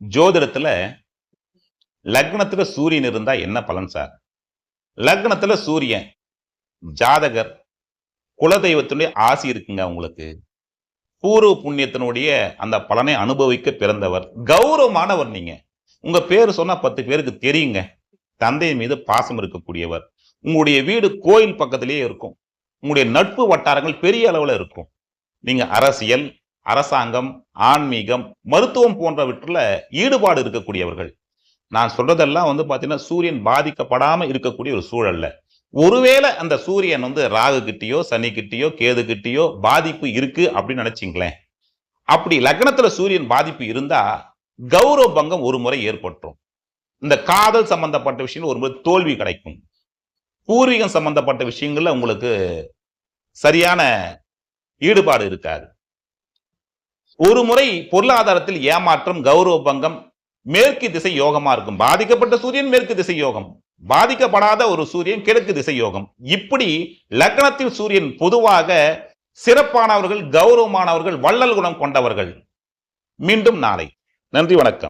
ஜோதிடத்துல லக்னத்துல சூரியன் இருந்தா என்ன பலன் சார்? லக்னத்துல சூரியன் ஜாதகர் குலதெய்வத்தினுடைய ஆசி இருக்குங்க உங்களுக்கு. பூர்வ புண்ணியத்தினுடைய அந்த பலனை அனுபவிக்க பிறந்தவர். கௌரவமானவர் நீங்க. உங்க பேர் சொன்னா 10 பேருக்கு தெரியுங்க. தந்தை மீது பாசம் இருக்கக்கூடியவர். உங்களுடைய வீடு கோயில் பக்கத்திலேயே இருக்கும். உங்களுடைய நட்பு வட்டாரங்கள் பெரிய அளவுல இருக்கும். நீங்க அரசியல், அரசாங்கம், ஆன்மீகம், மருத்துவம் போன்றவற்றில் ஈடுபாடு இருக்கக்கூடியவர்கள். நான் சொல்றதெல்லாம் பாத்தீங்கன்னா சூரியன் பாதிக்கப்படாம இருக்கக்கூடிய ஒரு சூழல்ல. ஒருவேளை அந்த சூரியன் ராகு கிட்டயோ, சனி கிட்டயோ, கேது கிட்டயோ பாதிப்பு இருக்கு அப்படின்னு நினைச்சீங்களேன். அப்படி லக்னத்துல சூரியன் பாதிப்பு இருந்தா கௌரவ பங்கம் ஒரு முறை ஏற்பட்டுரும். இந்த காதல் சம்பந்தப்பட்ட விஷயம் ஒரு முறை தோல்வி கிடைக்கும். பூர்வீகம் சம்பந்தப்பட்ட விஷயங்கள்ல உங்களுக்கு சரியான ஈடுபாடு இருக்காது. ஒரு முறை பொருளாதாரத்தில் ஏமாற்றம், கௌரவ பங்கம், மேற்கு திசை யோகமா இருக்கும். பாதிக்கப்பட்ட சூரியன் மேற்கு திசை யோகம், பாதிக்கப்படாத ஒரு சூரியன் கிழக்கு திசை யோகம். இப்படி லக்னத்தில் சூரியன் பொதுவாக சிறப்பானவர்கள், கௌரவமானவர்கள், வள்ளல் குணம் கொண்டவர்கள். மீண்டும் நாளை. நன்றி, வணக்கம்.